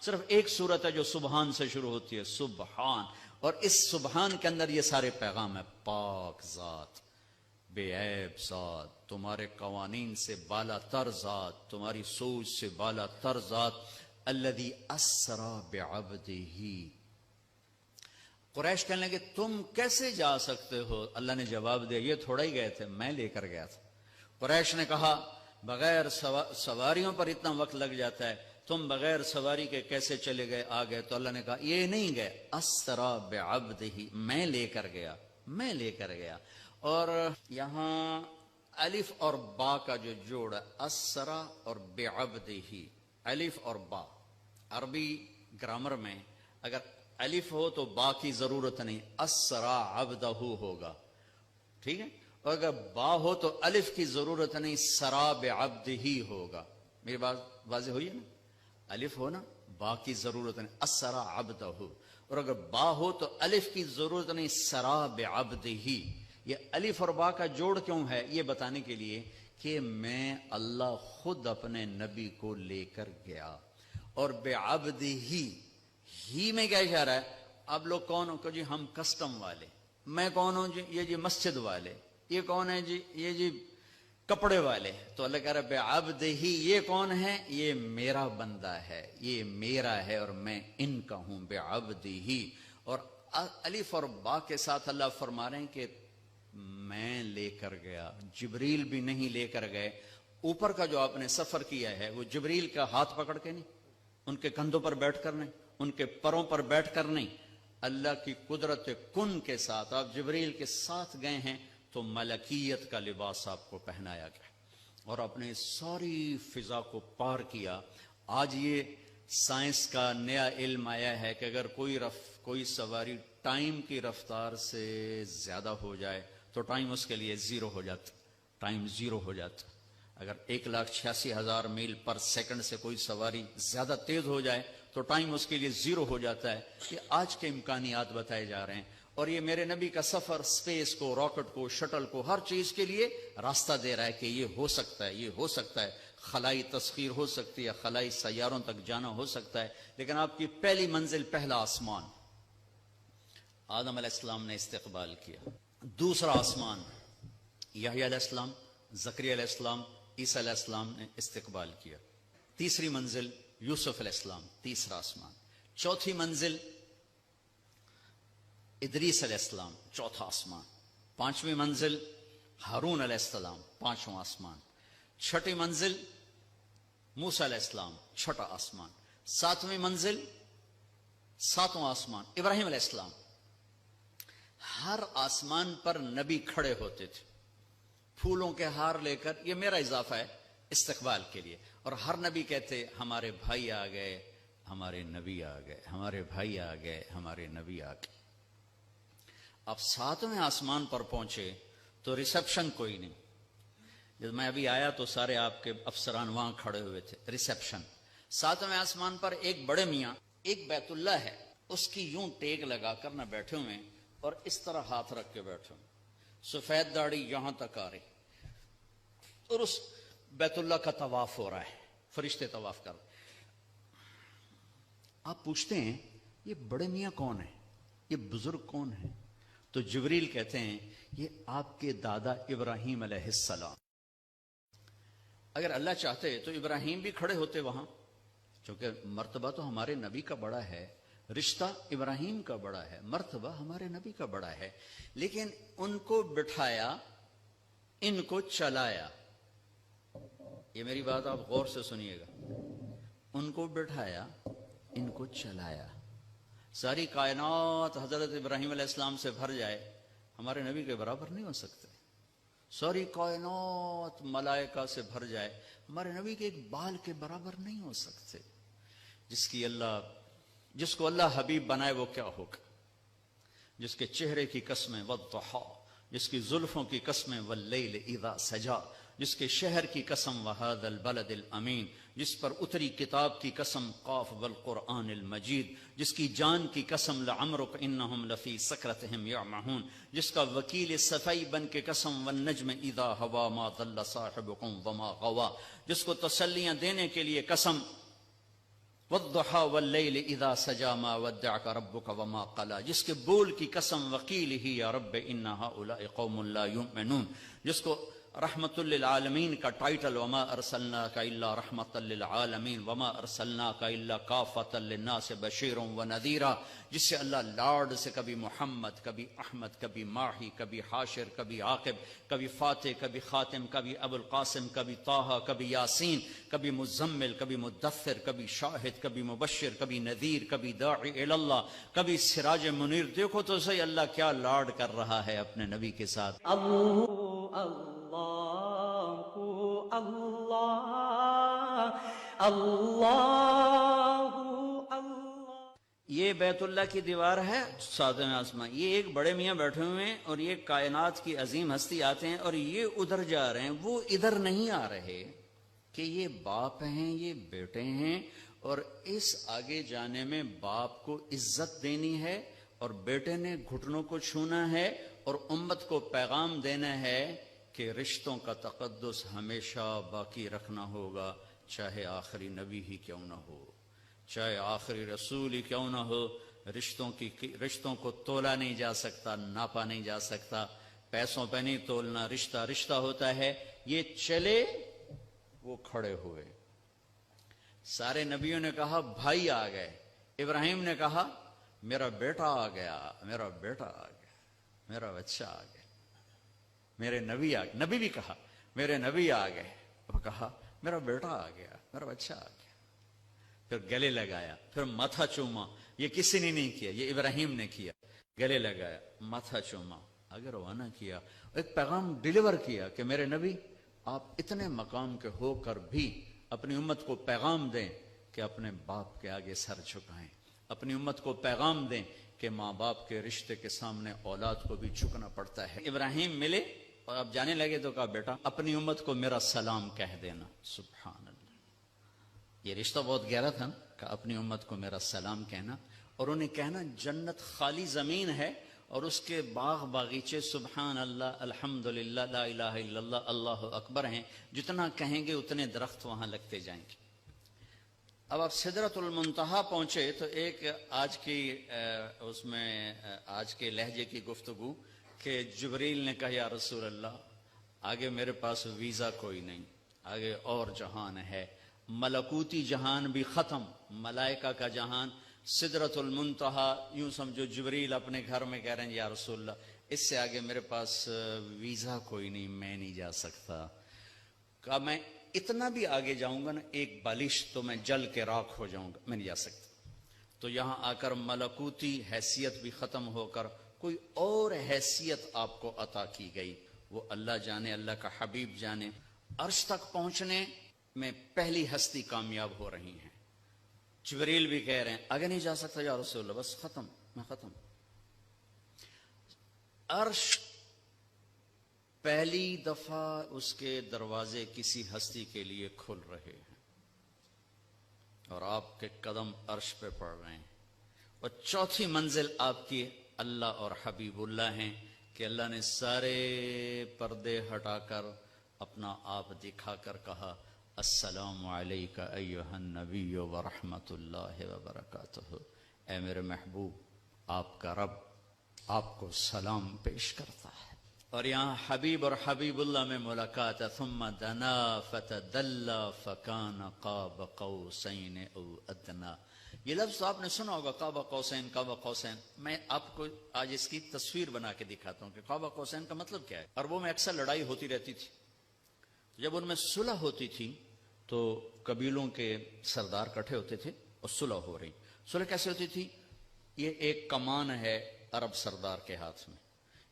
صرف ایک سورت ہے جو سبحان سے شروع ہوتی ہے، سبحان، اور اس سبحان کے اندر یہ سارے پیغام ہے. پاک ذات، بے عیب ذات، تمہارے قوانین سے بالا تر ذات، تمہاری سوچ سے بالا تر ذات. الذی اسری بعبدہ. قریش کہنے لگے تم کیسے جا سکتے ہو؟ اللہ نے جواب دیا یہ تھوڑا ہی گئے تھے، میں لے کر گیا تھا. قریش نے کہا بغیر سواریوں پر اتنا وقت لگ جاتا ہے، تم بغیر سواری کے کیسے چلے گئے آ گئے؟ تو اللہ نے کہا یہ نہیں گئے، اسری بعبدہ، میں لے کر گیا، میں لے کر گیا. اور یہاں الف اور با کا جو جوڑ ہے، اسری اور بعبدہ، الف اور با. عربی گرامر میں اگر الف ہو تو با کی ضرورت نہیں، اسری عبدہ ہوگا، ٹھیک ہے؟ اور اگر با ہو تو الف کی ضرورت نہیں، سرا بعبدہ ہوگا. میری بات واضح ہوئی ہے نا؟ الف ہو نا، با کی ضرورت نہیں، اسرا عبدہ. اور اگر با ہو تو الف کی ضرورت نہیں، سرا بعبدہ. یہ الف اور با کا جوڑ کیوں ہے؟ یہ بتانے کے لیے کہ میں اللہ خود اپنے نبی کو لے کر گیا. اور بعبدہ ہی میں کیا اشارہ ہے؟ اب لوگ کون ہو کہ جی ہم کسٹم والے، میں کون ہوں جی؟ یہ جی مسجد والے. یہ کون ہے جی؟ یہ جی کپڑے والے. تو اللہ کہہ رہا ہے بعبدہ، یہ کون ہے؟ یہ میرا بندہ ہے، یہ میرا ہے اور میں ان کا ہوں. بعبدہ. اور الف اور با کے ساتھ اللہ فرما رہے ہیں کہ میں لے کر گیا. جبریل بھی نہیں لے کر گئے. اوپر کا جو آپ نے سفر کیا ہے وہ جبریل کا ہاتھ پکڑ کے نہیں، ان کے کندھوں پر بیٹھ کر نہیں، ان کے پروں پر بیٹھ کر نہیں، اللہ کی قدرت کن کے ساتھ آپ جبریل کے ساتھ گئے ہیں. تو ملکیت کا لباس آپ کو پہنایا گیا اور اپنے ساری فضا کو پار کیا. آج یہ سائنس کا نیا علم آیا ہے کہ اگر کوئی سواری ٹائم کی رفتار سے زیادہ ہو جائے تو ٹائم اس کے لیے زیرو ہو جاتا، ٹائم زیرو ہو جاتا. اگر 1,86,000 میل پر سیکنڈ سے کوئی سواری زیادہ تیز ہو جائے تو ٹائم اس کے لیے زیرو ہو جاتا ہے. یہ آج کے امکانیات بتائے جا رہے ہیں. اور یہ میرے نبی کا سفر سپیس کو، راکٹ کو، شٹل کو، ہر چیز کے لیے راستہ دے رہا ہے کہ یہ ہو سکتا ہے، یہ ہو سکتا ہے. خلائی تسخیر ہو سکتی ہے، خلائی سیاروں تک جانا ہو سکتا ہے. لیکن آپ کی پہلی منزل پہلا آسمان آدم علیہ السلام نے استقبال کیا. دوسرا آسمان یحییٰ علیہ السلام، زکریا علیہ السلام، عیسیٰ علیہ السلام نے استقبال کیا. تیسری منزل یوسف علیہ السلام، تیسرا آسمان. چوتھی منزل ادریس علیہ السلام، چوتھا آسمان. پانچویں منزل ہارون علیہ السلام، پانچواں آسمان. چھٹی منزل موسیٰ علیہ السلام، چھٹا آسمان. ساتویں منزل، ساتواں آسمان ابراہیم علیہ السلام. ہر آسمان پر نبی کھڑے ہوتے تھے پھولوں کے ہار لے کر. یہ میرا اضافہ ہے استقبال کے لیے. اور ہر نبی کہتے ہمارے بھائی آ گئے، ہمارے نبی آ گئے، ہمارے بھائی آ گئے، ہمارے نبی آ گئے. اب ساتویں آسمان پر پہنچے تو ریسپشن کوئی نہیں. جب میں ابھی آیا تو سارے آپ کے افسران وہاں کھڑے ہوئے تھے. ریسپشن ساتویں آسمان پر ایک بڑے میاں، ایک بیت اللہ ہے، اس کی یوں ٹیک لگا کر نہ بیٹھے ہوئے اور اس طرح ہاتھ رکھ کے بیٹھے ہوئے، سفید داڑھی یہاں تک آ رہی، اور اس بیت اللہ کا طواف ہو رہا ہے، فرشتے طواف کر رہے. آپ پوچھتے ہیں یہ بڑے میاں کون ہیں، یہ بزرگ کون ہیں؟ تو جبریل کہتے ہیں یہ آپ کے دادا ابراہیم علیہ السلام. اگر اللہ چاہتے تو ابراہیم بھی کھڑے ہوتے وہاں، کیونکہ مرتبہ تو ہمارے نبی کا بڑا ہے، رشتہ ابراہیم کا بڑا ہے، مرتبہ ہمارے نبی کا بڑا ہے. لیکن ان کو بٹھایا، ان کو چلایا. یہ میری بات آپ غور سے سنیے گا. ان کو بٹھایا، ان کو چلایا. ساری کائنات حضرت ابراہیم علیہ السلام سے بھر جائے، ہمارے نبی کے برابر نہیں ہو سکتے. ساری کائنات ملائکہ سے بھر جائے، ہمارے نبی کے ایک بال کے برابر نہیں ہو سکتے. جس کو اللہ حبیب بنائے وہ کیا ہوگا؟ جس کے چہرے کی قسمیں والضحیٰ، جس کی زلفوں کی قسمیں واللیل اذا سجا، جس کے شہر کی قسم وہذا البلد الامین، جس پر اتری کتاب کی قسم قاف والقرآن المجید، جس کی جان کی قسم لعمرک انہم لفی سکرتہم یعمہون، جس کا وکیل صفائی بن کے قسم والنجم اذا ہوا ما ضل صاحبکم وما غوا، جس کو تسلیاں دینے کے لیے قسم والضحى واللیل اذا سجا ما ودعك ربك وما قلى، جس کے بول کی قسم وقیل ہی یا رب ان هؤلاء قوم لا یؤمنون، جس کو رحمت للعالمین کا ٹائٹل وما ارسلناک الا رحمت للعالمین وما ارسلناک الا کافۃ للناس بشیرا ونذیرا، جس سے اللہ لاڈ سے کبھی محمد، کبھی احمد، کبھی ماہی، کبھی حاشر، کبھی عاقب، کبھی فاتح، کبھی خاتم، کبھی ابو القاسم، کبھی طٰہٰ، کبھی یاسین، کبھی مزمل، کبھی مدثر، کبھی شاہد، کبھی مبشر، کبھی نذیر، کبھی داعی الی اللہ، کبھی سراج منیر۔ دیکھو تو صحیح اللہ کیا لاڈ کر رہا ہے اپنے نبی کے ساتھ۔ یہ بیت اللہ کی دیوار ہے ساتویں آسمان، یہ ایک بڑے میاں بیٹھے ہوئے ہیں اور یہ کائنات کی عظیم ہستی آتے ہیں اور یہ ادھر جا رہے ہیں، وہ ادھر نہیں آ رہے کہ یہ باپ ہیں، یہ بیٹے ہیں، اور اس آگے جانے میں باپ کو عزت دینی ہے اور بیٹے نے گھٹنوں کو چھونا ہے اور امت کو پیغام دینا ہے کہ رشتوں کا تقدس ہمیشہ باقی رکھنا ہوگا، چاہے آخری نبی ہی کیوں نہ ہو، چاہے آخری رسول ہی کیوں نہ ہو۔ رشتوں کو تولا نہیں جا سکتا، ناپا نہیں جا سکتا، پیسوں پہ نہیں تولنا، رشتہ رشتہ ہوتا ہے۔ یہ چلے، وہ کھڑے ہوئے، سارے نبیوں نے کہا بھائی آ گئے، ابراہیم نے کہا میرا بیٹا آ گیا، میرا بیٹا آ گیا، میرا بچہ آ گیا، میرے نبی آ گئے، نبی بھی کہا میرے نبی آ گئے، وہ کہا میرا بیٹا آ گیا، میرا بچہ آ گیا، پھر گلے لگایا، پھر ماتھا چوما۔ یہ کسی نے نہیں کیا، یہ ابراہیم نے کیا، گلے لگایا، ماتھا چوما، آگے روانہ کیا، ایک پیغام ڈیلیور کیا کہ میرے نبی آپ اتنے مقام کے ہو کر بھی اپنی امت کو پیغام دیں کہ اپنے باپ کے آگے سر جھکائیں، اپنی امت کو پیغام دیں کہ ماں باپ کے رشتے کے سامنے اولاد کو بھی جھکنا پڑتا ہے۔ ابراہیم ملے اور اب جانے لگے تو کہا بیٹا اپنی امت کو میرا سلام کہہ دینا۔ سبحان اللہ، یہ رشتہ بہت گہرا تھا کہ اپنی امت کو میرا سلام کہنا، اور انہیں کہنا جنت خالی زمین ہے اور اس کے باغ باغیچے سبحان اللہ، الحمدللہ، لا الہ الا اللہ، اللہ اکبر ہیں، جتنا کہیں گے اتنے درخت وہاں لگتے جائیں گے۔ اب آپ سدرۃ المنتہا پہنچے تو ایک آج کی اس میں آج کے لہجے کی گفتگو کہ جبریل نے کہا یا رسول اللہ آگے میرے پاس ویزا کوئی نہیں، آگے اور جہان ہے، ملکوتی جہان بھی ختم، ملائکہ کا جہان، سدرۃ المنتہا، یوں سمجھو جبریل اپنے گھر میں کہہ رہے ہیں یا رسول اللہ اس سے آگے میرے پاس ویزا کوئی نہیں، میں نہیں جا سکتا۔ کہا میں اتنا بھی آگے جاؤں گا نا ایک بالش تو میں جل کے راکھ ہو جاؤں گا، میں نہیں جا سکتا۔ تو یہاں آ کر ملکوتی حیثیت بھی ختم ہو کر کوئی اور حیثیت آپ کو عطا کی گئی، وہ اللہ جانے، اللہ کا حبیب جانے۔ عرش تک پہنچنے میں پہلی ہستی کامیاب ہو رہی ہیں، جبریل بھی کہہ رہے ہیں آگے نہیں جا سکتا یا رسول اللہ، بس ختم، میں ختم۔ عرش پہلی دفعہ اس کے دروازے کسی ہستی کے لیے کھل رہے ہیں اور آپ کے قدم عرش پہ پڑ رہے ہیں، اور چوتھی منزل آپ کی اللہ اور حبیب اللہ ہیں کہ اللہ نے سارے پردے ہٹا کر اپنا آپ دکھا کر کہا السلام علیک ایھا النبی ورحمۃ اللہ وبرکاتہ، اے میرے محبوب آپ کا رب آپ کو سلام پیش کرتا ہے۔ اور یہاں حبیب اور حبیب اللہ میں ملاقات ہے، ثم دنا فتدلی فکان قاب قوسین او ادنا۔ یہ لفظ تو آپ نے سنا ہوگا، قاب قوسین، قاب قوسین۔ میں آپ کو آج اس کی تصویر بنا کے دکھاتا ہوں کہ قاب قوسین کا مطلب کیا ہے۔ عربوں میں اکثر لڑائی ہوتی رہتی تھی، جب ان میں صلح ہوتی تھی تو قبیلوں کے سردار کٹھے ہوتے تھے اور صلح ہو رہی۔ صلح کیسے ہوتی تھی؟ یہ ایک کمان ہے عرب سردار کے ہاتھ میں،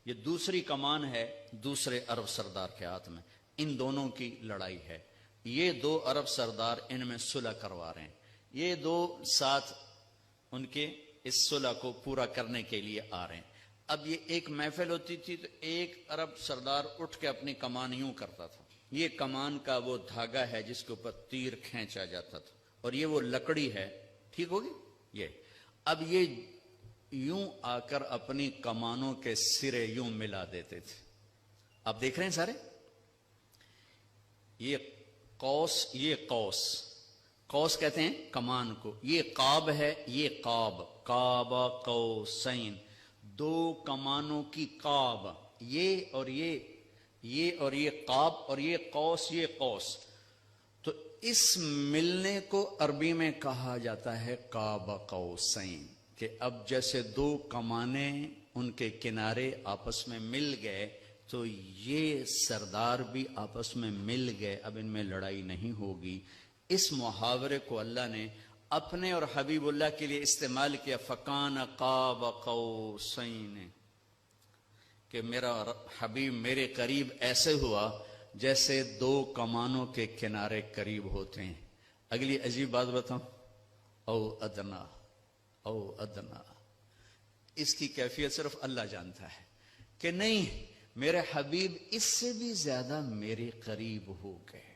یہ دوسری کمان ہے دوسرے عرب سردار کے ہاتھ میں، ان دونوں کی لڑائی ہے۔ یہ دو عرب سردار ان میں صلح کروا رہے ہیں، یہ دو ساتھ ان کے اس صلح کو پورا کرنے کے لیے آ رہے ہیں۔ اب یہ ایک محفل ہوتی تھی تو ایک عرب سردار اٹھ کے اپنی کمان یوں کرتا تھا، یہ کمان کا وہ دھاگا ہے جس کے اوپر تیر کھینچا جاتا تھا، اور یہ وہ لکڑی ہے، ٹھیک ہوگی یہ۔ اب یہ یوں آ کر اپنی کمانوں کے سرے یوں ملا دیتے تھے۔ آپ دیکھ رہے ہیں سارے، یہ قوس، یہ قوس، قوس کہتے ہیں کمان کو، یہ قاب ہے، یہ قاب، قاب قوسین، دو کمانوں کی قاب، یہ اور یہ اور یہ قاب، اور یہ قوس، یہ قوس. تو اس ملنے کو عربی میں کہا جاتا ہے قاب قوسین، کہ اب جیسے دو کمانیں ان کے کنارے آپس میں مل گئے تو یہ سردار بھی آپس میں مل گئے، اب ان میں لڑائی نہیں ہوگی. اس محاورے کو اللہ نے اپنے اور حبیب اللہ کے لیے استعمال کیا، فکان قاب قوسین، کہ میرا حبیب میرے قریب ایسے ہوا جیسے دو کمانوں کے کنارے قریب ہوتے ہیں. اگلی عجیب بات بتاؤں، او ادنا، او ادنا، اس کی کیفیت صرف اللہ جانتا ہے کہ نہیں، میرے حبیب اس سے بھی زیادہ میرے قریب ہو گئے.